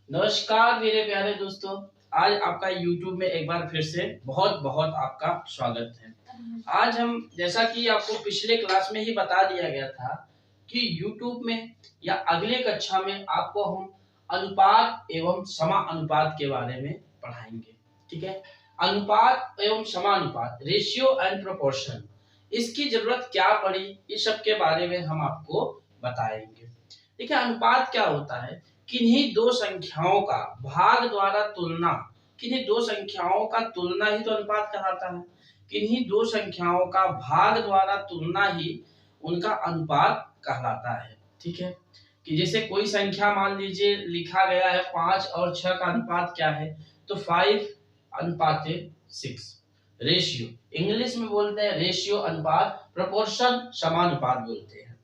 नमस्कार मेरे प्यारे दोस्तों। आज आपका YouTube में एक बार फिर से बहुत बहुत आपका स्वागत है। आज हम जैसा कि आपको पिछले क्लास में ही बता दिया गया था कि YouTube में या अगले कक्षा में आपको हम अनुपात एवं समानुपात के बारे में पढ़ाएंगे। ठीक है, अनुपात एवं समानुपात, रेशियो एंड प्रोपोर्शन, इसकी जरूरत क्या पड़ी, इस सब के बारे में हम आपको बताएंगे। देखिए, अनुपात क्या होता है? किन्हीं दो संख्याओं का भाग द्वारा तुलना, किन्हीं दो संख्याओं का तुलना ही तो अनुपात कहलाता है। किन्हीं दो संख्याओं का भाग द्वारा तुलना ही उनका अनुपात कहलाता है। ठीक है, कि जैसे कोई संख्या मान लीजिए लिखा गया है 5 और 6 का अनुपात क्या है, तो 5:6 रेशियो, इंग्लिश में बोलते हैं रेशियो अनुपात, प्रोपोर्शन समानुपात बोलते हैं।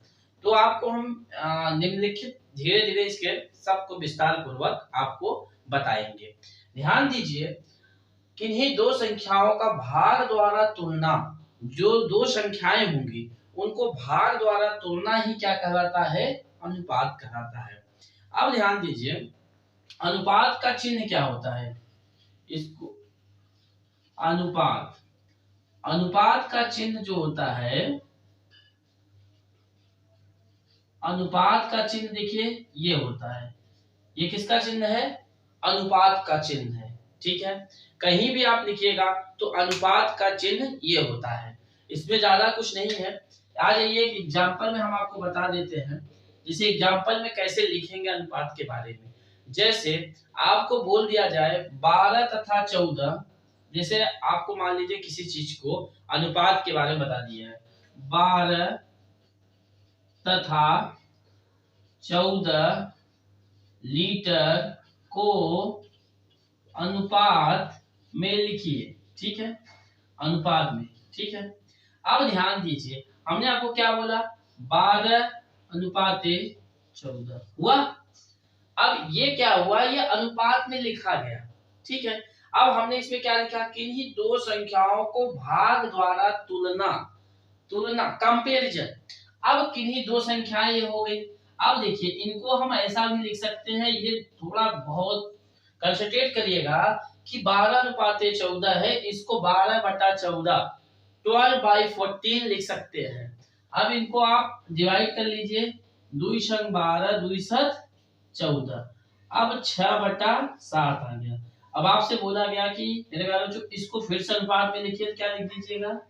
तो आपको हम निम्नलिखित धीरे धीरे इसके सबको विस्तार पूर्वक आपको बताएंगे। ध्यान दीजिए, किन्हीं दो संख्याओं का भाग द्वारा तुलना, जो दो संख्याएं होंगी उनको भाग द्वारा तुलना ही क्या कहलाता है? अनुपात कहलाता है। अब ध्यान दीजिए, अनुपात का चिन्ह क्या होता है? इसको अनुपात, अनुपात का चिन्ह जो होता है, अनुपात का चिन्ह देखिए ये होता है। ये किसका चिन्ह है? अनुपात का चिन्ह है। ठीक है, कहीं भी आप लिखिएगा तो अनुपात का चिन्ह ये होता है, इसमें ज्यादा कुछ नहीं है। आ जाइए एक एग्जांपल में हम आपको बता देते हैं, जैसे एग्जांपल में कैसे लिखेंगे अनुपात के बारे में। जैसे आपको बोल दिया जाए 12 तथा 14, जैसे आपको मान लीजिए किसी चीज को अनुपात के बारे में बता दिया है, 12 तथा 14 लीटर को अनुपात में लिखिए। ठीक है, अनुपात में। ठीक है, अब ध्यान दीजिए, हमने आपको क्या बोला? 12:14 हुआ। अब ये क्या हुआ? ये अनुपात में लिखा गया। ठीक है, अब हमने इसमें क्या लिखा? किन्हीं दो संख्याओं को भाग द्वारा तुलना, तुलना कंपैरिजन। अब किन्हीं दो संख्याएं ये हो गई। अब देखिए, इनको हम ऐसा भी लिख सकते हैं, ये थोड़ा बहुत कंसंट्रेट करिएगा कि 12:14 है, इसको 12/14 12/14 लिख सकते हैं। अब इनको आप डिवाइड कर लीजिए, 2 × 12 2 × 14, अब 6/7 आ गया। अब आपसे बोला गया कि मेरे प्यारे बच्चों इसको फिर से अनुपात में लिखिए, क्या लिख दीजिएगा?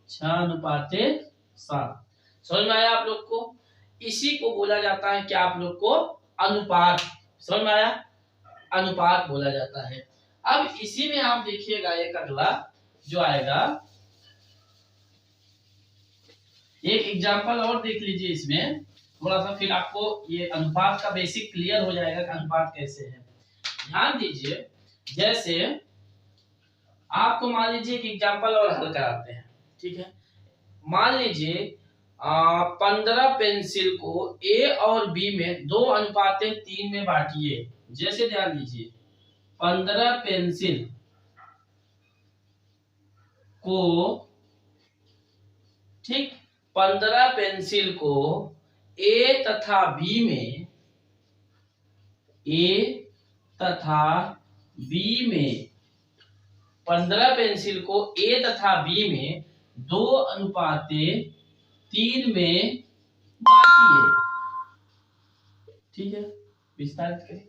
6:7। समझ में आया आप लोग को? इसी को बोला जाता है क्या आप लोग को? अनुपात। समझ में आया? अनुपात बोला जाता है। अब इसी में आप देखिएगा एक अगला जो आएगा, एक एग्जांपल और देख लीजिए इसमें थोड़ा सा, फिर आपको ये अनुपात का बेसिक क्लियर हो जाएगा कि अनुपात कैसे है। ध्यान दीजिए, जैसे आपको मान लीजिए एक एग्जांपल और हल कराते हैं। ठीक है, मान लीजिए 15 पेंसिल को ए और बी में 2:3 में बांटिए। जैसे ध्यान दीजिए, 15 पेंसिल को, ठीक, 15 पेंसिल को ए तथा बी में, ए तथा बी में, 15 पेंसिल को ए तथा बी में 2:3 में बांटिए। ठीक है, विस्तारित करें,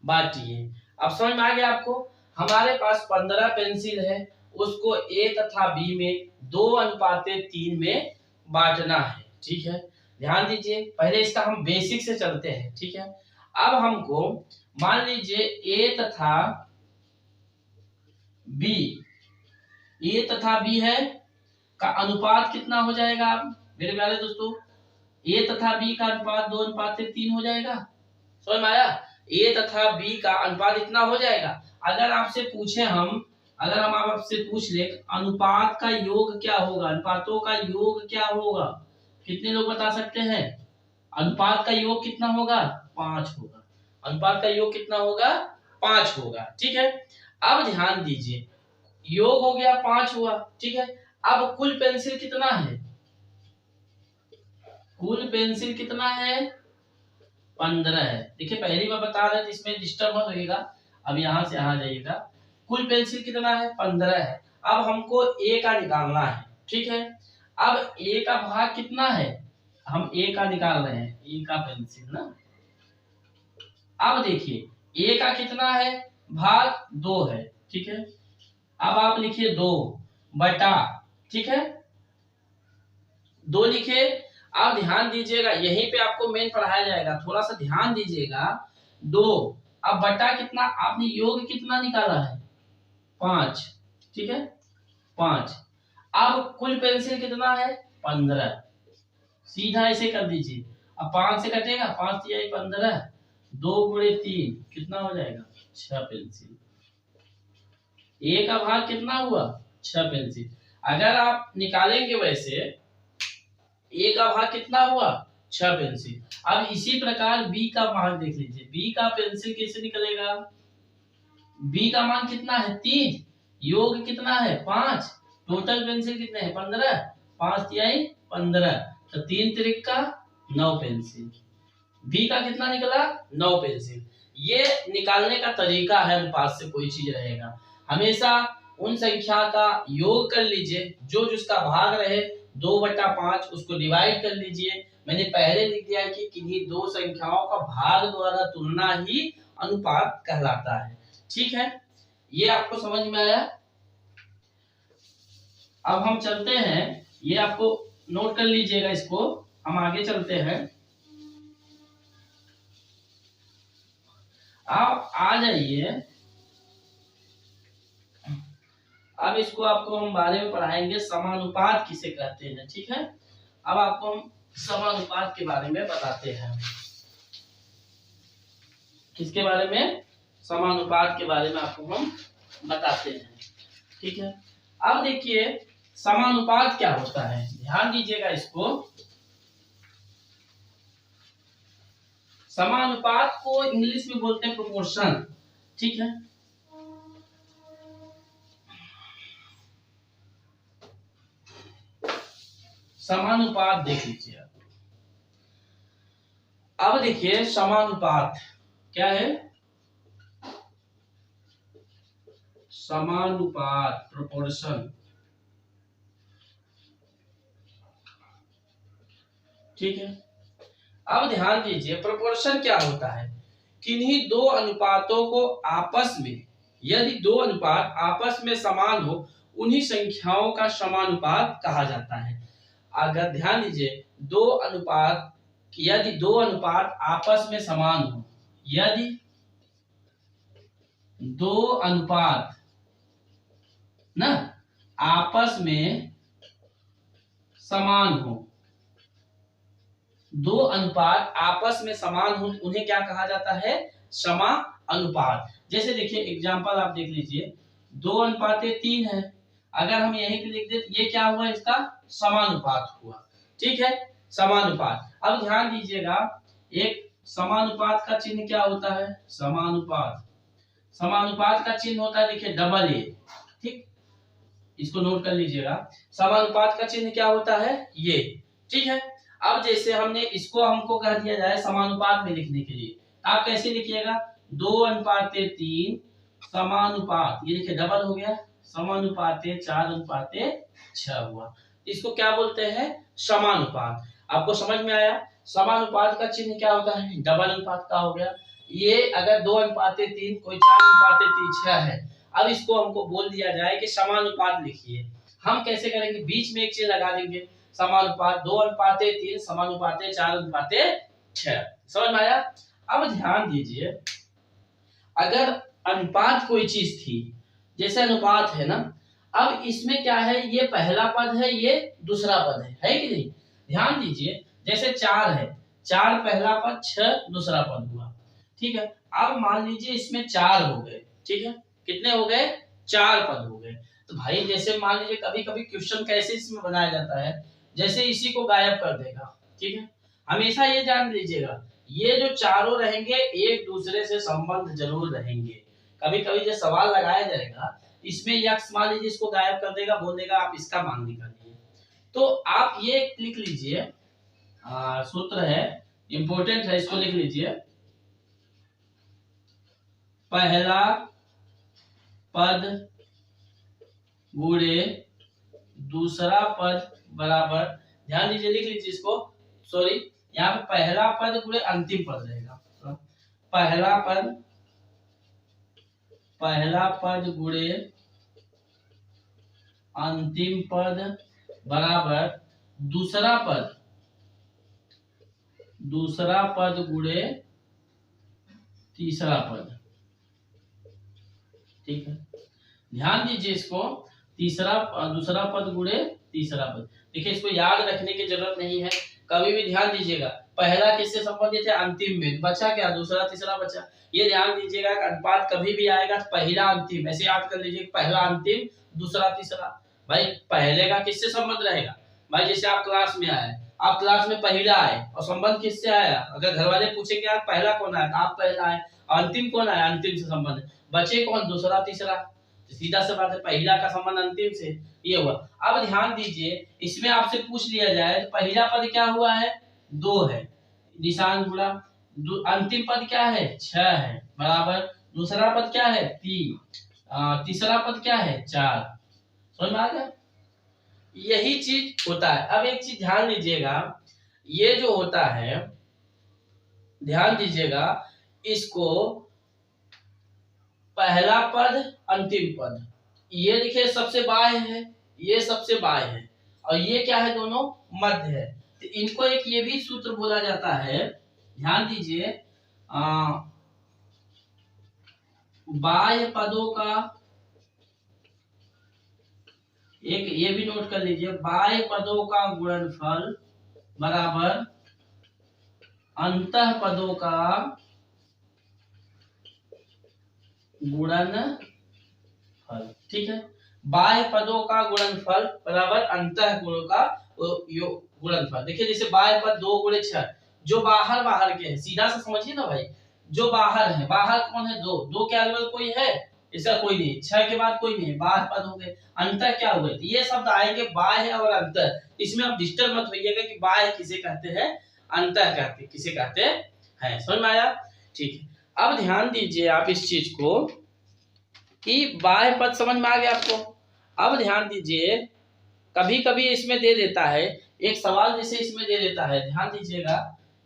बांटिए। अब समझ में आ गया आपको? हमारे पास 15 पेंसिल है, उसको ए तथा बी में 2:3 में बांटना है। ठीक है, ध्यान दीजिए, पहले इसका हम बेसिक से चलते हैं। ठीक है, अब हमको मान लीजिए ए तथा बी, ए तथा बी है का अनुपात कितना हो जाएगा आप मेरे प्यारे दोस्तों? ए तथा बी का अनुपात 2:3 हो जाएगा। समझ में आया? ए तथा बी का अनुपात इतना हो जाएगा। अगर आपसे पूछे हम, अगर हम आपसे पूछ ले अनुपात का योग क्या होगा, अनुपातों का योग क्या होगा, कितने लोग बता सकते हैं? अनुपात का योग कितना होगा? 5 होगा। अनुपात का योग कितना होगा? 5 होगा। ठीक है, अब ध्यान दीजिए, योग हो गया 5 हुआ। ठीक है, अब कुल पेंसिल कितना है? कुल पेंसिल कितना है? 15 है। देखिए पहली बार बता रहे थे, इसमें डिस्टर्ब मत होइएगा। अब यहाँ से यहाँ जाइएगा। कुल पेंसिल कितना है? 15 है। अब हमको ए का निकालना है, ठीक है। अब ए का भाग कितना है? हम ए का निकाल रहे हैं, ए का पेंसिल ना। अब देखिए ए का कितना है? भाग 2 है, ठीक है। अब आप लिखिए 2 बटा, ठीक है, 2 लिखे। आप ध्यान दीजिएगा, यहीं पे आपको मेन पढ़ाया जाएगा, थोड़ा सा ध्यान दीजिएगा। 2 अब बटा कितना? आपने योग कितना निकाला है? 5, ठीक है, 5। अब कुल पेंसिल कितना है? 15। सीधा ऐसे कर दीजिए। अब 5 से कटेगा, 5 तिया 15, 2 गुणे 3 कितना हो जाएगा? 6 पेंसिल। ए का भाग कितना हुआ? 6 पेंसिल। अगर आप निकालेंगे वैसे, ए का भाग कितना हुआ? 6 पेंसिल। अब इसी प्रकार बी का भाग देख लीजिए, बी का पेंसिल कैसे निकलेगा? बी का मान कितना है? 3, योग कितना है? 5, टोटल पेंसिल कितने हैं? 15, 5 तिहाई 15, तो 3 त्रिक का 9 पेंसिल। बी का कितना निकला? 9 पेंसिल। ये निकालने का तरीका है, अनुपात से कोई चीज रहेगा। हमेशा उन संख्या का योग कर लीजिए, जो जिसका भाग रहे 2/5 उसको डिवाइड कर लीजिए। मैंने पहले लिख दिया कि किन्हीं दो संख्याओं का भाग द्वारा तुलना ही अनुपात कहलाता है, ठीक है। ये आपको समझ में आया? अब हम चलते हैं, ये आपको नोट कर लीजिएगा, इसको हम आगे चलते हैं। आप आ जाइए। अब इसको आपको हम बारे में पढ़ाएंगे, समानुपात किसे कहते हैं, ठीक है। अब आपको हम समानुपात के बारे में बताते हैं। किसके बारे में? समानुपात के बारे में आपको हम बताते हैं, ठीक है। अब देखिए समानुपात क्या होता है, ध्यान दीजिएगा इसको। समानुपात को इंग्लिश में बोलते हैं प्रोपोर्शन, ठीक है। समानुपात देख लीजिए आप। अब देखिए समानुपात क्या है? समानुपात, प्रोपोर्शन, ठीक है। अब ध्यान दीजिए, प्रोपोर्शन क्या होता है? किन्हीं दो अनुपातों को आपस में, यदि दो अनुपात आपस में समान हो, उन्हीं संख्याओं का समानुपात कहा जाता है। अगर ध्यान दीजिए, दो अनुपात, यदि दो अनुपात आपस में समान हो, यदि दो अनुपात ना आपस में समान हो, दो अनुपात आपस में समान हो, उन्हें क्या कहा जाता है? समानुपात। जैसे देखिए एग्जांपल आप देख लीजिए, 2:3 है। अगर हम यहीं पे लिख दे, ये क्या हुआ? इसका समानुपात हुआ, ठीक है, समानुपात। अब ध्यान दीजिएगा, एक समानुपात का चिन्ह क्या होता है? समानुपात, समानुपात का चिन्ह होता है, देखिए डबल ए, ठीक, इसको नोट कर लीजिएगा। समानुपात का चिन्ह क्या होता है? ये, ठीक है। अब जैसे हमने इसको, हमको कह दिया जाए समानुपात में लिखने के लिए, आप कैसे लिखिएगा? 2:3 समानुपात, ये देखिए डबल हो गया, समानुपाते 4:6 हुआ। इसको क्या बोलते हैं? समानुपात। आपको समझ में आया? समानुपात का चिन्ह क्या होता है? डबल अनुपात का हो गया। ये अगर 2:3 कोई 4:6 है, अब इसको हमको बोल दिया जाए कि समानुपात लिखिए, हम कैसे करेंगे? बीच में एक चीज लगा देंगे, समानुपात 2:3 समानुपाते 4:6। समझ में आया? अब ध्यान दीजिए, अगर अनुपात कोई चीज थी, जैसे अनुपात है ना, अब इसमें क्या है? ये पहला पद है, ये दूसरा पद है कि नहीं? ध्यान दीजिए, जैसे 4 है, 4 पहला पद, 6 दूसरा पद हुआ, ठीक है। अब मान लीजिए इसमें 4 हो गए, ठीक है, कितने हो गए? 4 पद हो गए। तो भाई जैसे मान लीजिए कभी कभी क्वेश्चन कैसे इसमें बनाया जाता है, जैसे इसी को गायब कर देगा, ठीक है। हमेशा ये जान लीजिएगा, ये जो चारों रहेंगे एक दूसरे से संबंध जरूर रहेंगे। कभी कभी जो सवाल लगाया जाएगा, इसमें यक्स मान लीजिए इसको गायब कर देगा, बोल देगा आप इसका मान निकालिए। तो आप ये लिख लीजिए, सूत्र है इंपॉर्टेंट है, इसको लिख लीजिए। पहला पद गुणे दूसरा पद बराबर, ध्यान दीजिए, लिख लीजिए इसको, सॉरी, यहाँ पे पहला पद गुणे अंतिम पद रहेगा। पहला पद गुणे अंतिम पद बराबर दूसरा पद गुणे तीसरा पद। ठीक है, ध्यान दीजिए इसको, दूसरा पद गुणे तीसरा पद। देखिए, इसको याद रखने की जरूरत नहीं है, कभी भी ध्यान दीजिएगा, पहला किससे संबंधित है, अंतिम में, बचा क्या, दूसरा तीसरा बचा। ये ध्यान दीजिएगा, अनुपात कभी भी आएगा तो पहला अंतिम, ऐसे याद कर लीजिए, पहला अंतिम दूसरा तीसरा। भाई पहले का किससे संबंध रहेगा, भाई जैसे आप क्लास में आए, आप क्लास में पहला आए और संबंध किससे आया, अगर घर वाले पूछे कि आप पहला कौन आया, आप पहला आए, अंतिम कौन आया, अंतिम से संबंध, बचे कौन, दूसरा तीसरा, सीधा सा बात है, पहला का संबंध अंतिम से, ये हुआ। अब ध्यान दीजिए, इसमें आपसे पूछ लिया जाए तो पहला पद क्या हुआ है, 2 है, निशान जुड़ा, अंतिम पद क्या है, 6 है, बराबर, दूसरा पद क्या है, 3, तीसरा पद क्या है, 4। समझ में आ गया, यही चीज होता है। अब एक चीज ध्यान दीजिएगा, ये जो होता है, ध्यान दीजिएगा, इसको पहला पद अंतिम पद, ये देखिए सबसे बाएं है, ये सबसे बाएं है, और ये क्या है, दोनों मध्य है, तो इनको एक ये भी सूत्र बोला जाता है, ध्यान दीजिए, बाह्य पदों का, एक ये भी नोट कर लीजिए, बाह्य पदों का गुणनफल बराबर अंतः पदों का गुणनफल। ठीक है, बाह्य पदों का गुणनफल बराबर अंतः पदों का गुणनफल। देखिए, जैसे बाह्य पद 2 गुणे 6, जो बाहर के हैं, सीधा सा समझिए ना भाई, जो बाहर है, बाहर कौन है, 2 के अलावा कोई है, इसका कोई नहीं, 6 के बाद कोई नहीं, बाहर पद हो गए। अंतर क्या हुए, ये शब्द आएंगे बाह्य और अंतर, इसमें आप डिस्टर्ब मत होइएगा कि बाह्य किसे कहते हैं, अंतर कहते किसे कहते हैं। समझ में आया, ठीक है। अब ध्यान दीजिए आप इस चीज को कि बाह्य पद समझ में आ गया आपको। अब ध्यान दीजिए, कभी कभी इसमें दे देता है एक सवाल, जैसे इसमें दे देता है, ध्यान दीजिएगा,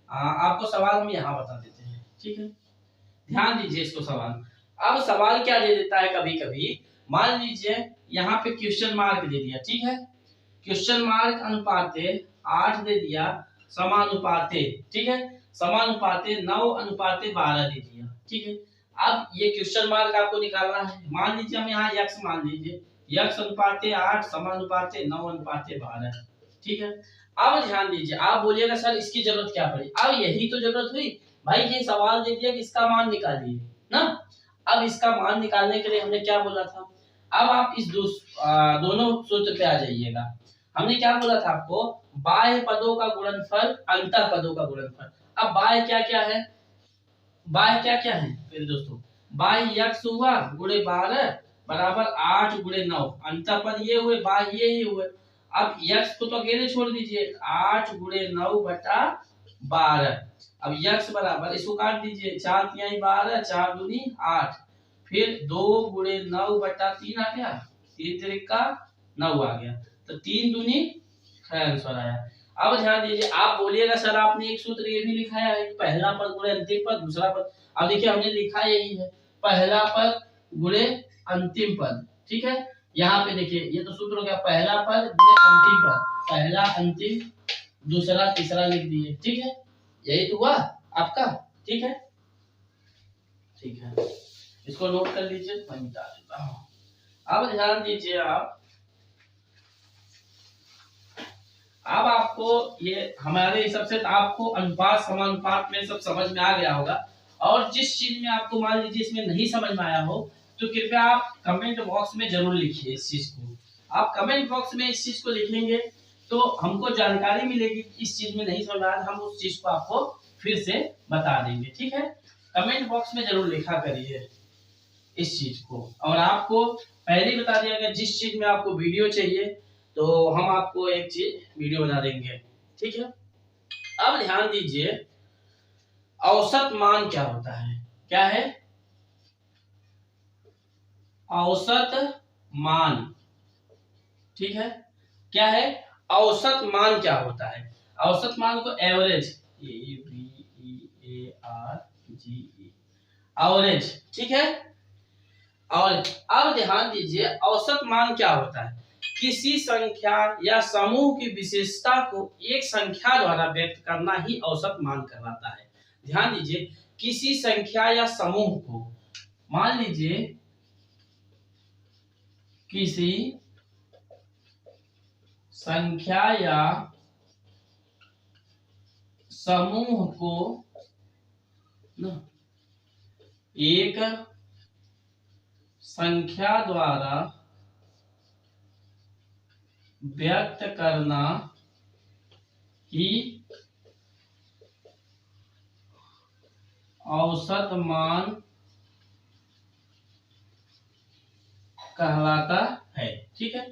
आपको सवाल हम यहाँ बता देते हैं। ठीक है, ध्यान दीजिए इसको सवाल। अब सवाल क्या दे देता है, कभी कभी मान लीजिए यहाँ पे क्वेश्चन मार्क दे दिया, ठीक है, क्वेश्चन मार्क अनुपाते 8 दे दिया, समानुपाते, ठीक है, समानुपाते 9 अनुपाते 12 दे दिया। ठीक है, अब ये क्वेश्चन मार्क आपको निकालना है। मान लीजिए हम यहाँ यक्स मान लीजिए, यक्स अनुपाते 8 समानुपाते 9 अनुपाते 12। ठीक है, अब ध्यान दीजिए, आप बोलिएगा सर इसकी जरूरत क्या पड़ी, अब यही तो जरूरत हुई भाई, ये सवाल दे दिया कि इसका मान निकालिए ना। अब इसका मान निकालने के लिए हमने क्या बोला था, अब आप इस दोनों सूत्र पे आ जाइएगा। हमने क्या बोला था आपको, बाह्य पदों का गुणनफल अंतः पदों का गुणनफल। अब बाह्य क्या क्या है, बाह्य क्या क्या है फिर दोस्तों, बाह्य यक्स हुआ गुणे 12 बराबर 8 गुणे 9, अंतः पद ये हुए, बाह्य ये ही हुए। अब यक्स को तो अकेले छोड़ दीजिए, 8 गुणे 9 बटा 12। अब यक्स बराबर, इसको काट दीजिए, 4 तिहाई 12, 4 दूनी 8, फिर 2 गुणे 9 बटा 3 आ गया, 3 त्रिका 9 आ गया, तो 3 दूनी 6 आंसर आया। अब ध्यान दीजिए, आप बोलिएगा सर आपने एक सूत्र ये भी लिखाया है, पहला पद गुणे अंतिम पद, दूसरा पद। अब देखिए हमने लिखा यही है, पहला पद गुणे अंतिम पद। ठीक है, यहाँ पे देखिए ये तो सूत्र हो गया, पहला पद गुणे अंतिम पद, पहला अंतिम दूसरा तीसरा लिख दिए। ठीक है, यही तो हुआ आपका। ठीक है, ठीक है, इसको नोट कर लीजिए, मैं बता देता हूँ। अब ध्यान दीजिए आप, अब आपको ये हमारे हिसाब से आपको अनुपात समानुपात में सब समझ में आ गया होगा। और जिस चीज में आपको मान लीजिए इसमें नहीं समझ में आया हो तो कृपया आप कमेंट बॉक्स में जरूर लिखिए इस चीज को। आप कमेंट बॉक्स में इस चीज को लिखेंगे तो हमको जानकारी मिलेगी, इस चीज में नहीं समझ आया, हम उस चीज को आपको फिर से बता देंगे। ठीक है, कमेंट बॉक्स में जरूर लिखा करिए इस चीज को। और आपको पहले बता दिया गया, जिस चीज में आपको वीडियो चाहिए तो हम आपको एक चीज वीडियो बना देंगे। ठीक है, अब ध्यान दीजिए, औसत मान क्या होता है? क्या है औसत मान? ठीक है, क्या है औसत मान? क्या होता है औसत मान? को एवरेज, AVERAGE, एवरेज, ठीक है। और अब ध्यान दीजिए औसत मान क्या होता है? किसी संख्या या समूह की विशेषता को एक संख्या द्वारा व्यक्त करना ही औसत मान कहलाता है। ध्यान दीजिए, किसी संख्या या समूह को, मान लीजिए किसी संख्या या समूह को एक संख्या द्वारा व्यक्त करना ही औसत मान कहलाता है। ठीक है,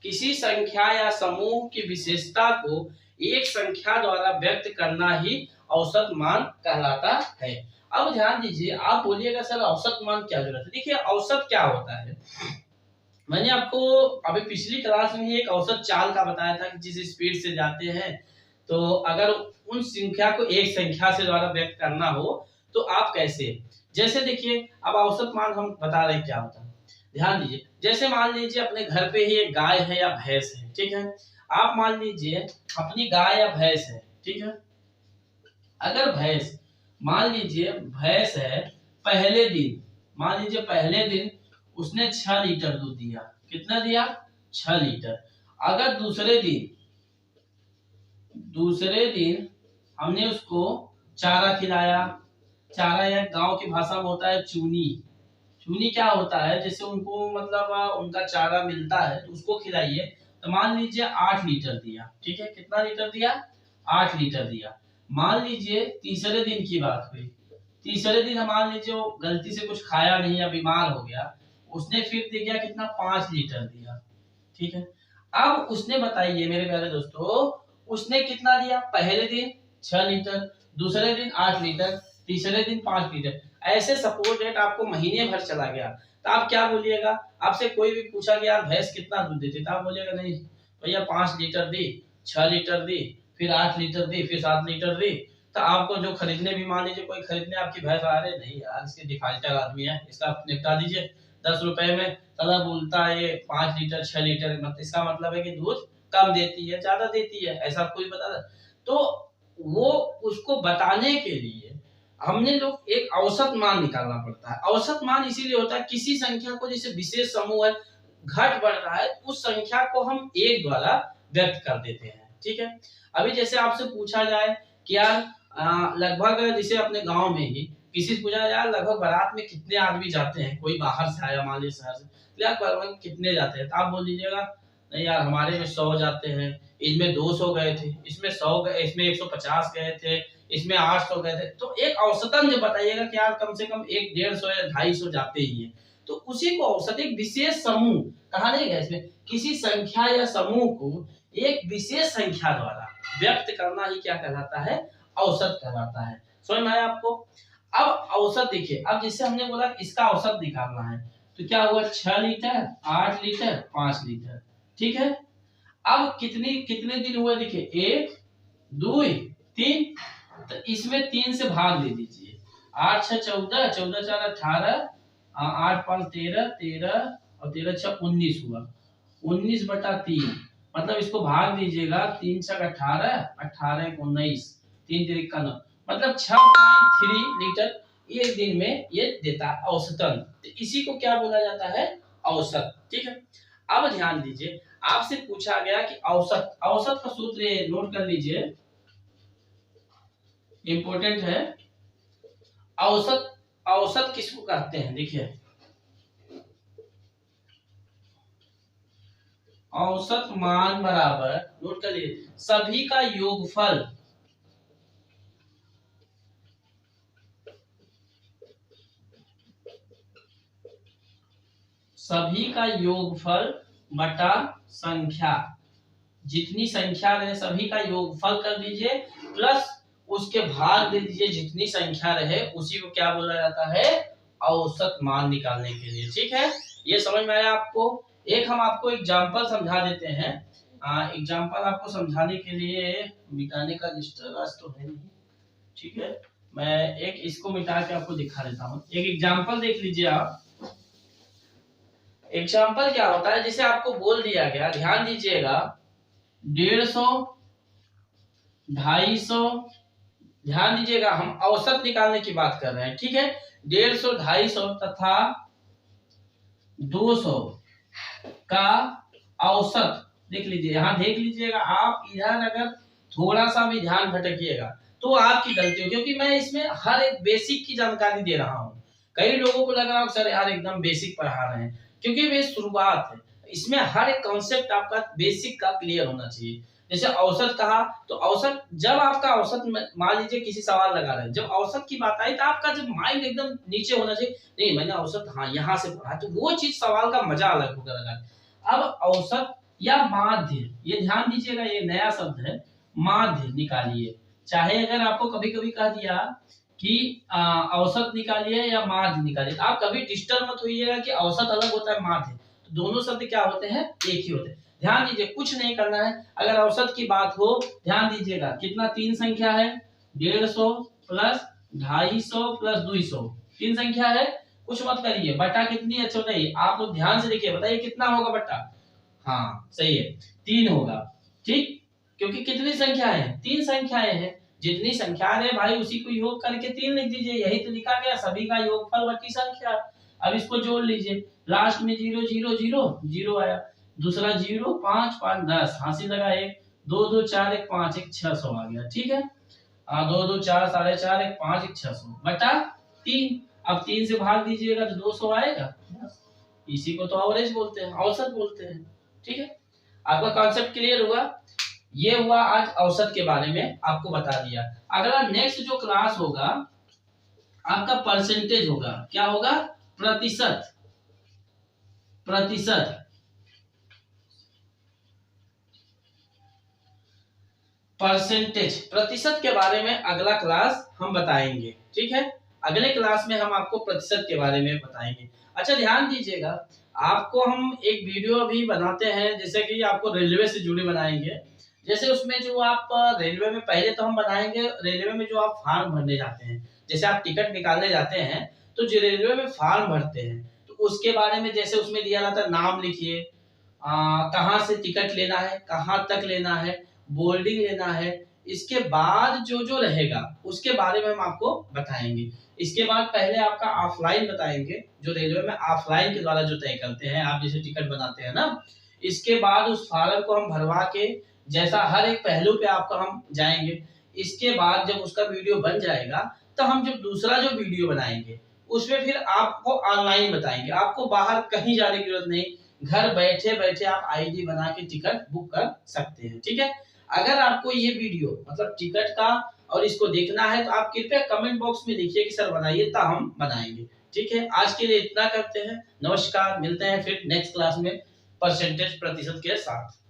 किसी संख्या या समूह की विशेषता को एक संख्या द्वारा व्यक्त करना ही औसत मान कहलाता है। अब ध्यान दीजिए, आप बोलिएगा सर औसत मान क्या जरूरत है? देखिए औसत क्या होता है, मैंने आपको अभी पिछली क्लास में ही एक औसत चाल का बताया था कि जिस स्पीड से जाते हैं, तो अगर उन संख्या को एक संख्या से द्वारा व्यक्त करना हो तो आप कैसे, जैसे देखिए अब औसत मान हम बता रहे हैं क्या होता है। ध्यान दीजिए, जैसे मान लीजिए अपने घर पे ही एक गाय है या भैंस है, ठीक है। आप मान लीजिए अपनी गाय या भैंस है, ठीक है। अगर भैंस, मान लीजिए भैंस है, पहले दिन, मान लीजिए पहले दिन उसने 6 लीटर दूध दिया। कितना दिया? 6 लीटर। अगर दूसरे दिन हमने उसको चारा खिलाया, चारा या गांव की भाषा में होता है चूनी। चूनी क्या होता है, जैसे उनको मतलब उनका चारा मिलता है तो उसको खिलाइए, तो मान लीजिए 8 लीटर दिया, ठीक है। कितना लीटर दिया? 8 लीटर दिया। मान लीजिए तीसरे दिन की बात हुई, तीसरे दिन हम मान लीजिए वो गलती से कुछ खाया नहीं या बीमार हो गया, उसने फिर दिया कितना? 5 लीटर दिया, ठीक है। अब उसने, बताइए मेरे प्यारे दोस्तों, उसने कितना दिया? पहले दिन 6 लीटर, दूसरे दिन 8 लीटर, तीसरे दिन 5 लीटर। ऐसे सपोज डेट आपको महीने भर चला गया, तो आप क्या बोलिएगा? आपसे कोई भी पूछा कि यार भैंस कितना दूध देती, तो आप बोलिएगा नहीं भैया 5 लीटर दी, 6 लीटर दी, फिर 8 लीटर दी, फिर 7 लीटर दी। तो आपको जो खरीदने भी, मान लीजिए कोई खरीदने आपकी भैंस आ रहे, नहीं यार इसके डिफाल्टर आदमी है, इसका निपटा दीजिए 10 रुपए में, तला बोलता है ये 5 लीटर 6 लीटर, मतलब इसका मतलब है कि दूध कम देती है ज्यादा देती है, ऐसा कोई बता। तो वो उसको बताने के लिए हमने लोग एक औसत मान निकालना पड़ता है। औसत मान इसीलिए होता है किसी संख्या को, जैसे विशेष समूह है, घट बढ़ रहा है, उस संख्या को हम एक द्वारा व्यक्त कर देते हैं, ठीक है। अभी जैसे आपसे पूछा जाए कि यार लगभग, जैसे अपने गांव में ही किसी से पूछा यार लगभग बारात में कितने आदमी जाते हैं, कोई बाहर से आया मान लीजिए शहर से, तो यार कितने जाते हैं? तो आप बोल दीजिएगा नहीं यार हमारे में 100 जाते हैं, इनमें 200 गए थे, इसमें 100 गए, इसमें 150 गए थे, इसमें 800 गए थे। तो एक औसतन जो बताइएगा कि यार कम से कम 150 या 250 जाते ही है, तो उसी को औसत, एक विशेष समूह कहा नहीं गया इसमें, किसी संख्या या समूह को एक विशेष संख्या द्वारा व्यक्त करना ही क्या कहलाता है? औसत कहलाता है। समझ में आया आपको? अब औसत देखिए, अब जैसे हमने बोला इसका औसत निकालना है, तो क्या हुआ? 6 लीटर, 8 लीटर, 5 लीटर, ठीक है। अब कितने दिन हुए? देखिए 1 2 3, तो इसमें 3 से भाग दे दीजिए। 8 6 14, 14 4 18, 8 5 13, 13 और 13 6 19 हुआ। 19/3, मतलब इसको भाग दीजिएगा, 3 6 18, 18 1 19, 3 3 का 9, मतलब 6.3 लीटर एक दिन में ये देता है औसतन। तो इसी को क्या बोला जाता है? औसत, ठीक है। अब ध्यान दीजिए, आपसे पूछा गया कि औसत, औसत का सूत्र ये नोट कर लीजिए, इंपॉर्टेंट है। औसत, औसत किसको कहते हैं? देखिए औसत मान बराबर, नोट कर लीजिए, सभी का योगफल, सभी का योगफल बटा संख्या। जितनी संख्या रहे सभी का योगफल कर दीजिए, प्लस उसके भाग दे दीजिए, जितनी संख्या रहे उसी को क्या बोला जाता है, औसत मान निकालने के लिए। ठीक है, ये समझ में आया आपको। एक हम आपको एग्जांपल समझा देते हैं। एग्जांपल आपको समझाने के लिए, मिटाने का डिस्टर्बेंस तो है नहीं, ठीक है, मैं एक इसको मिटा के आपको दिखा देता हूँ। एक एग्जांपल देख लीजिए आप। एग्जांपल क्या होता है, जैसे आपको बोल दिया गया, ध्यान दीजिएगा, 150, 250, ध्यान दीजिएगा, हम औसत निकालने की बात कर रहे हैं। ठीक है, 150, 250 तथा 200 का औसत देख लीजिए। यहाँ देख लीजिएगा आप, इधर अगर थोड़ा सा भी ध्यान भटकिएगा तो आपकी गलती हो, क्योंकि मैं इसमें हर एक बेसिक की जानकारी दे रहा हूँ। कई लोगों को लग रहा है सर यार एकदम बेसिक पढ़ा रहे हैं, क्योंकि ये शुरुआत है। इसमें हर एक कॉन्सेप्ट आपका बेसिक का क्लियर होना चाहिए। जैसे औसत कहा, तो औसत, जब आपका औसत, मान लीजिए किसी सवाल लगा रहे हैं, जब औसत की बात आई तो आपका जब माइंड एकदम नीचे होना चाहिए, नहीं मैंने औसत हाँ यहाँ से पढ़ा, तो वो चीज सवाल का मजा अलग होगा लगा। अब औसत या माध्य, ये ध्यान दीजिएगा, ये नया शब्द है, माध्य निकालिए। चाहे अगर आपको कभी कभी कह दिया कि औसत निकालिए या माध्य निकालिए, आप कभी डिस्टर्ब मत होइएगा कि औसत अलग होता है माध्य, तो दोनों शब्द क्या होते हैं, एक ही होते हैं। ध्यान दीजिए, कुछ नहीं करना है। अगर औसत की बात हो, ध्यान दीजिएगा, कितना, 3 संख्या है, 150 प्लस 250 प्लस 200, 3 संख्या है, कुछ मत करिए। बटा कितनी, अच्छा बताइए, आप लोग ध्यान से देखिए, बताइए कितना होगा बटा। हाँ सही है, 3 होगा। ठीक, क्योंकि कितनी संख्या है, 3 संख्याएं हैं, जितनी संख्या है भाई उसी को योग करके 3 लिख दीजिए, यही तो लिखा गया, सभी का योगफल बटी संख्या। अब इसको जोड़ लीजिए, लास्ट में 0 0 0 0 आया, दूसरा 0 5 5 10, हासिल लगा 1, 2 2 4 1 5 1 600 आ गया। ठीक है, 2 2 4 4.5 1 5 1 600 बटा 3। अब 3 से भाग दीजिएगा तो 200 आएगा। इसी को तो एवरेज बोलते हैं, औसत बोलते हैं। ठीक है, आपका कॉन्सेप्ट क्लियर हुआ। ये हुआ आज औसत के बारे में आपको बता दिया। अगला नेक्स्ट जो क्लास होगा आपका परसेंटेज होगा। क्या होगा, प्रतिशत। प्रतिशत, परसेंटेज, प्रतिशत के बारे में अगला क्लास हम बताएंगे। ठीक है, अगले क्लास में हम आपको प्रतिशत के बारे में बताएंगे। अच्छा ध्यान दीजिएगा, आपको हम एक वीडियो अभी बनाते हैं, जैसे कि आपको रेलवे से जुड़े बनाएंगे। जैसे उसमें जो आप रेलवे में, पहले तो हम बनाएंगे रेलवे में जो आप फॉर्म भरने जाते हैं, जैसे आप टिकट निकालने जाते हैं तो जो रेलवे में फॉर्म भरते हैं तो उसके बारे में, जैसे उसमें दिया जाता है, नाम लिखिए, कहाँ से टिकट लेना है, कहाँ तक लेना है, बोर्डिंग लेना है, इसके बाद जो जो रहेगा उसके बारे में हम आपको बताएंगे। इसके बाद पहले आपका ऑफलाइन बताएंगे, जो रेलवे में ऑफलाइन के द्वारा जो तय करते हैं, आप जैसे टिकट बनाते हैं ना, इसके बाद उस फॉर्म को हम भरवा के, जैसा हर एक पहलू पे आपको हम जाएंगे। इसके बाद जब उसका वीडियो बन जाएगा तो हम जब दूसरा जो वीडियो बनाएंगे उसमें फिर आपको ऑनलाइन बताएंगे, आपको बाहर कहीं जाने की जरूरत नहीं, घर बैठे बैठे आप आईडी बना के टिकट बुक कर सकते हैं। ठीक है, अगर आपको ये वीडियो मतलब टिकट का और इसको देखना है तो आप कृपया कमेंट बॉक्स में लिखिए कि सर बनाइए, तो हम बनाएंगे। ठीक है, आज के लिए इतना करते हैं, नमस्कार, मिलते हैं फिर नेक्स्ट क्लास में परसेंटेज, प्रतिशत के साथ।